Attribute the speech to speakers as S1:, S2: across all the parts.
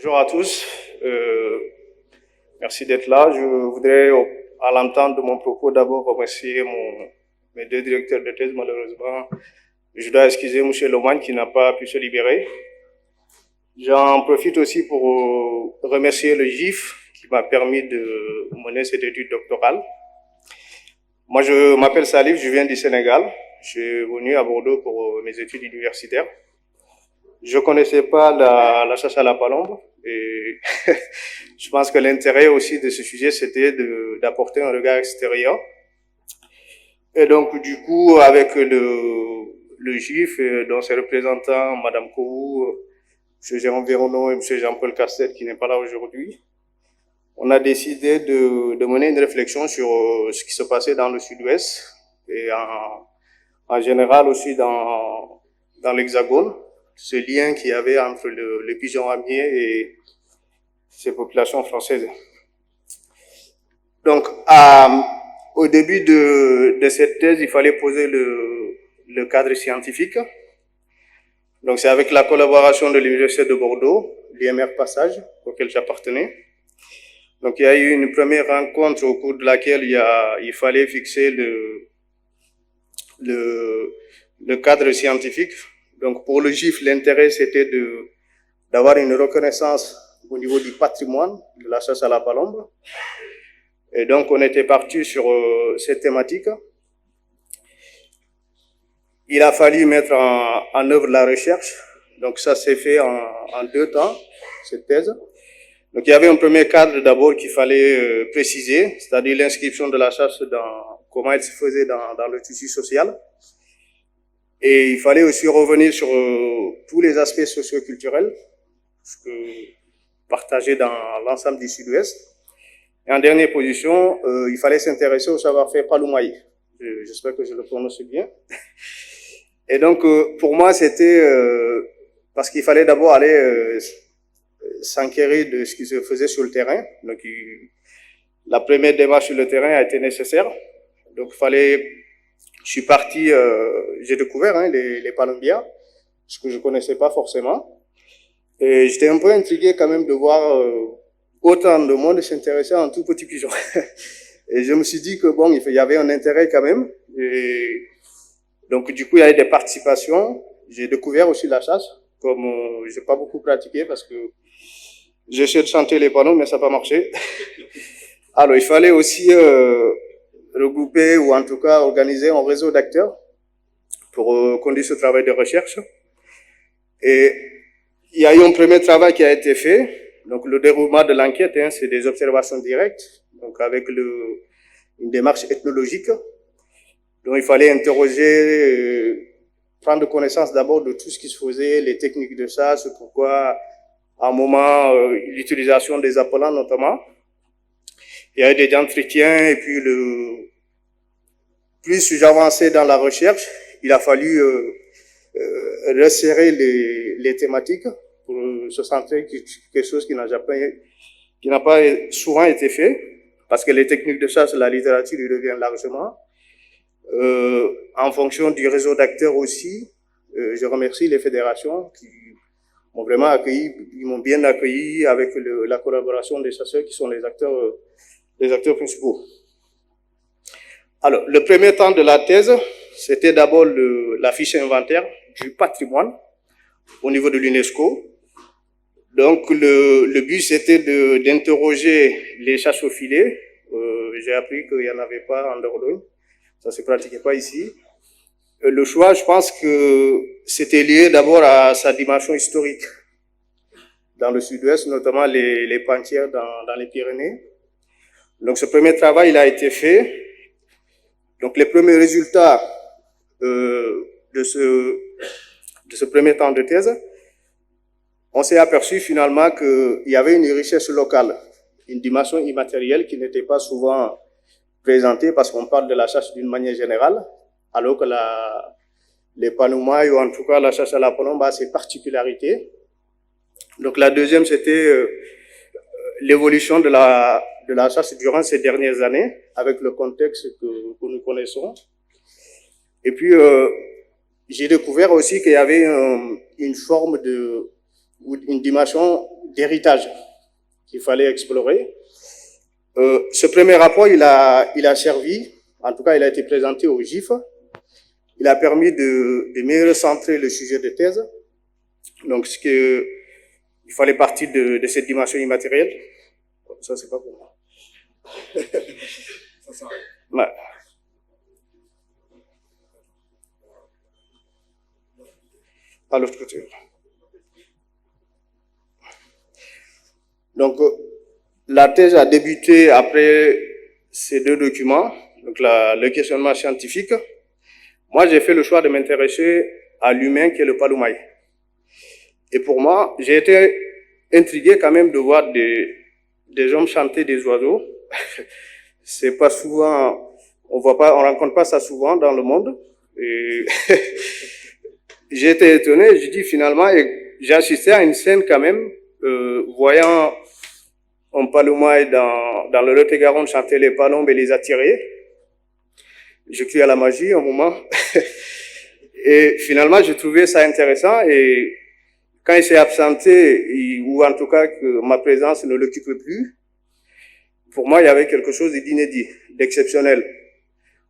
S1: Bonjour à tous, merci d'être là. Je voudrais, à l'entente de mon propos, d'abord remercier mes deux directeurs de thèse. Malheureusement, je dois excuser M. Loman qui n'a pas pu se libérer. J'en profite aussi pour remercier le GIF qui m'a permis de mener cette étude doctorale. Moi, je m'appelle Salif, je viens du Sénégal. Je suis venu à Bordeaux pour mes études universitaires. Je ne connaissais pas la chasse à la palombe et je pense que l'intérêt aussi de ce sujet, c'était d'apporter un regard extérieur. Et donc, du coup, avec le GIF, dont ses représentants, Mme Kourou, M. Jérôme Véronneau et M. Jean-Paul Castel, qui n'est pas là aujourd'hui, on a décidé de mener une réflexion sur ce qui se passait dans le sud-ouest et en général aussi dans l'Hexagone, ce lien qu'il y avait entre le pigeon ramier et ces populations françaises. Donc, au début de cette thèse, il fallait poser le cadre scientifique. Donc, c'est avec la collaboration de l'Université de Bordeaux, l'IMR Passage, auquel j'appartenais. Donc, il y a eu une première rencontre au cours de laquelle il fallait fixer le cadre scientifique. Donc, pour le GIF, l'intérêt, c'était d'avoir une reconnaissance au niveau du patrimoine de la chasse à la palombe. Et donc, on était parti sur cette thématique. Il a fallu mettre en œuvre la recherche. Donc, ça s'est fait en 2 temps, cette thèse. Donc, il y avait un premier cadre d'abord qu'il fallait préciser, c'est-à-dire l'inscription de la chasse comment elle se faisait dans le tissu social. Et il fallait aussi revenir sur tous les aspects socio-culturels partagés dans l'ensemble du Sud-Ouest. Et en dernière position, il fallait s'intéresser au savoir-faire Paloumaï. J'espère que je le prononce bien. Et donc, pour moi, c'était parce qu'il fallait d'abord aller s'enquérir de ce qui se faisait sur le terrain. Donc, la première démarche sur le terrain a été nécessaire. Donc, je suis parti, j'ai découvert les palombières, ce que je connaissais pas forcément. Et j'étais un peu intrigué quand même de voir autant de monde s'intéresser à un tout petit pigeon. Et je me suis dit que bon, il y avait un intérêt quand même. Et donc, du coup, il y avait des participations. J'ai découvert aussi la chasse, comme j'ai pas beaucoup pratiqué parce que j'ai essayé de chanter les panneaux, mais ça n'a pas marché. Alors, il fallait aussi regrouper ou en tout cas organiser un réseau d'acteurs pour conduire ce travail de recherche. Et il y a eu un premier travail qui a été fait. Donc, le déroulement de l'enquête, c'est des observations directes, donc avec une démarche ethnologique. Donc, il fallait interroger, prendre connaissance d'abord de tout ce qui se faisait, les techniques de chasse, pourquoi, à un moment, l'utilisation des appelants notamment. Il y a eu des entretiens et puis plus j'avançais dans la recherche, il a fallu resserrer les thématiques pour se centrer sur quelque chose qui n'a pas souvent été fait, parce que les techniques de chasse, la littérature y revient largement. En fonction du réseau d'acteurs aussi, je remercie les fédérations qui m'ont vraiment accueilli, ils m'ont bien accueilli avec la collaboration des chasseurs qui sont les acteurs principaux. Alors, le premier temps de la thèse, c'était d'abord la fiche inventaire du patrimoine au niveau de l'UNESCO. Donc, le but, c'était d'interroger les chasses au filet. J'ai appris qu'il n'y en avait pas en Dordogne. Ça ne se pratiquait pas ici. Le choix, je pense que c'était lié d'abord à sa dimension historique. Dans le sud-ouest, notamment les pantières dans les Pyrénées. Donc, ce premier travail, il a été fait. Donc, les premiers résultats de ce premier temps de thèse, on s'est aperçu finalement qu'il y avait une richesse locale, une dimension immatérielle qui n'était pas souvent présentée parce qu'on parle de la chasse d'une manière générale, alors que les Paloumaï, ou en tout cas la chasse à la palombe, a ses particularités. Donc, la deuxième, c'était l'évolution de la chasse durant ces dernières années, avec le contexte que nous connaissons. Et puis, j'ai découvert aussi qu'il y avait une forme ou une dimension d'héritage qu'il fallait explorer. Ce premier rapport, il a servi, en tout cas, il a été présenté au GIF. Il a permis de mieux recentrer le sujet de thèse. Donc, il fallait partir de cette dimension immatérielle. Ça, c'est pas pour moi. Ouais. À l'autre côté. Donc, la thèse a débuté après ces deux documents, donc le questionnement scientifique. Moi, j'ai fait le choix de m'intéresser à l'humain qui est le Paloumaï. Et pour moi, j'ai été intrigué quand même de voir des hommes chanter des oiseaux. C'est pas souvent, on rencontre pas ça souvent dans le monde. Et j'ai été étonné, j'ai dit finalement, et j'ai assisté à une scène quand même, voyant un Paloumaï dans le Lot-et-Garonne chanter les palombes et les attirer. Je crie à la magie un moment. Et finalement, j'ai trouvé ça intéressant. Et quand il s'est absenté, ou en tout cas que ma présence ne l'occupe plus, pour moi, il y avait quelque chose d'inédit, d'exceptionnel.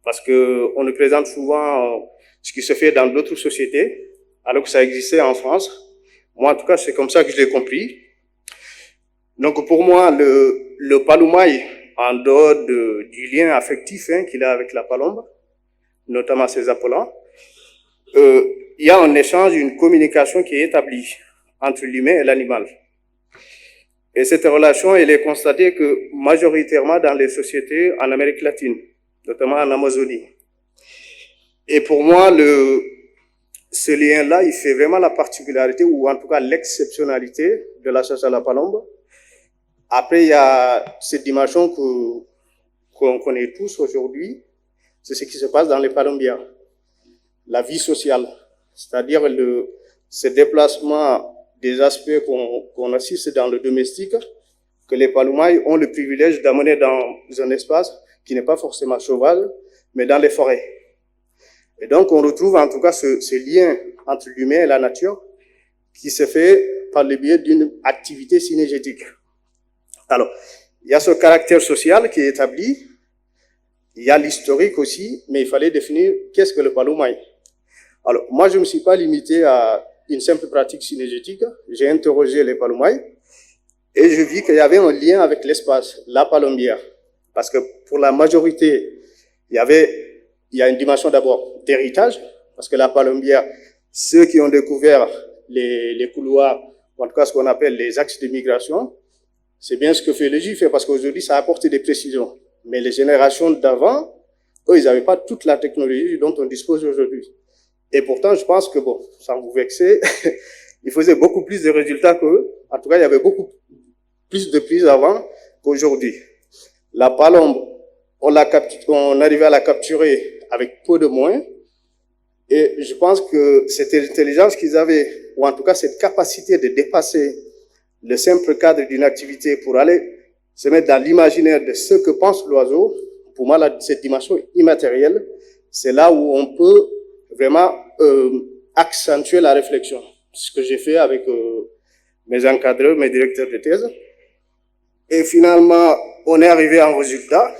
S1: Parce que on nous présente souvent ce qui se fait dans d'autres sociétés, alors que ça existait en France. Moi, en tout cas, c'est comme ça que je l'ai compris. Donc, pour moi, le Paloumaï, en dehors du lien affectif qu'il a avec la palombe, notamment ses appelants, il y a un échange, une communication qui est établie entre l'humain et l'animal. Et cette relation, elle est constatée que majoritairement dans les sociétés en Amérique latine, notamment en Amazonie. Et pour moi, ce lien-là, il fait vraiment la particularité, ou en tout cas l'exceptionnalité de la chasse à la palombe. Après, il y a cette dimension qu'on connaît tous aujourd'hui, c'est ce qui se passe dans les palombières. La vie sociale, c'est-à-dire ce déplacement des aspects qu'on assiste dans le domestique, que les Paloumaï ont le privilège d'amener dans un espace qui n'est pas forcément sauvage, mais dans les forêts. Et donc, on retrouve en tout cas ce lien entre l'humain et la nature qui se fait par le biais d'une activité synégétique. Alors, il y a ce caractère social qui est établi, il y a l'historique aussi, mais il fallait définir qu'est-ce que le Paloumaï. Alors, moi, je ne me suis pas limité à une simple pratique synégétique. J'ai interrogé les Paloumaï et je vis qu'il y avait un lien avec l'espace, la palombière. Parce que pour la majorité, il y a une dimension d'abord d'héritage, parce que la palombière, ceux qui ont découvert les couloirs, ou en tout cas ce qu'on appelle les axes de migration, c'est bien ce que fait le GIF, parce qu'aujourd'hui, ça apporte des précisions. Mais les générations d'avant, eux, ils n'avaient pas toute la technologie dont on dispose aujourd'hui. Et pourtant, je pense que, bon, sans vous vexer, ils faisaient beaucoup plus de résultats qu'eux. En tout cas, il y avait beaucoup plus de prises avant qu'aujourd'hui. La palombe, on arrivait à la capturer avec peu de moyens. Et je pense que cette intelligence qu'ils avaient, ou en tout cas cette capacité de dépasser le simple cadre d'une activité pour aller se mettre dans l'imaginaire de ce que pense l'oiseau, pour moi, cette dimension immatérielle, c'est là où on peut vraiment accentuer la réflexion. Ce que j'ai fait avec mes encadreurs, mes directeurs de thèse. Et finalement, on est arrivé à un résultat.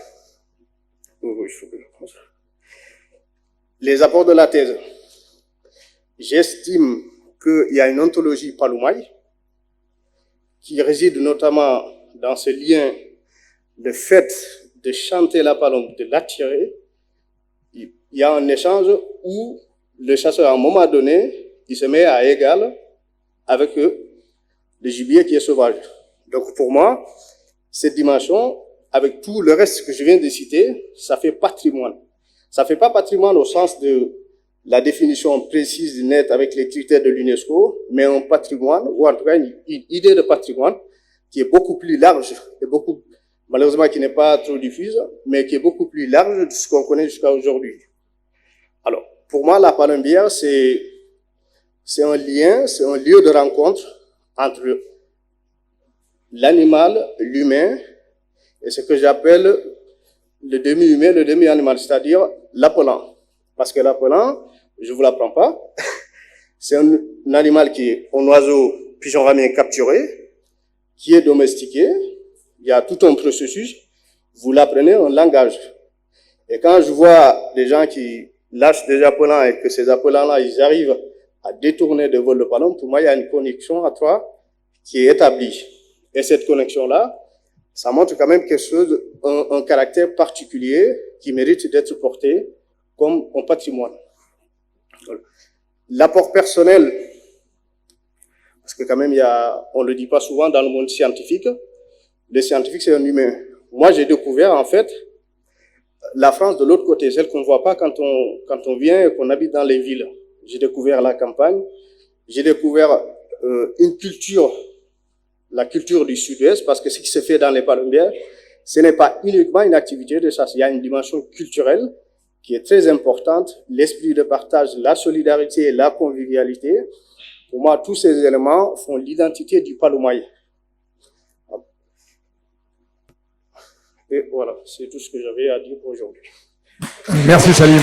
S1: Les apports de la thèse. J'estime qu'il y a une ontologie Paloumaï qui réside notamment dans ce lien, le fait de chanter la palombe, de l'attirer. Il y a un échange où le chasseur, à un moment donné, il se met à égal avec le gibier qui est sauvage. Donc pour moi, cette dimension, avec tout le reste que je viens de citer, ça fait patrimoine. Ça fait pas patrimoine au sens de la définition précise, nette, avec les critères de l'UNESCO, mais un patrimoine, ou en tout cas une idée de patrimoine, qui est beaucoup plus large, et malheureusement qui n'est pas trop diffuse, mais qui est beaucoup plus large de ce qu'on connaît jusqu'à aujourd'hui. Alors, pour moi, la palombière, c'est un lien, c'est un lieu de rencontre entre l'animal, l'humain, et ce que j'appelle le demi-humain, le demi-animal, c'est-à-dire l'appelant. Parce que l'appelant, je ne vous l'apprends pas, C'est un animal qui est un oiseau pigeon ramien capturé, qui est domestiqué. Il y a tout un processus. Vous l'apprenez en langage. Et quand je vois des gens qui lâchent des appelants et que ces appelants-là, ils arrivent à détourner des vols de ballon, pour moi, il y a une connexion à toi qui est établie. Et cette connexion-là, ça montre quand même quelque chose, un caractère particulier qui mérite d'être porté comme un patrimoine. L'apport personnel, parce que quand même, on le dit pas souvent dans le monde scientifique, le scientifique, c'est un humain. Moi, j'ai découvert, en fait, la France de l'autre côté, celle qu'on ne voit pas quand on vient et qu'on habite dans les villes. J'ai découvert la campagne, j'ai découvert une culture, la culture du Sud-Ouest, parce que ce qui se fait dans les palombières, ce n'est pas uniquement une activité de chasse. Il y a une dimension culturelle qui est très importante, l'esprit de partage, la solidarité, la convivialité. Pour moi, tous ces éléments font l'identité du Palomaye. Et voilà, c'est tout ce que j'avais à dire pour aujourd'hui.
S2: Merci Salim.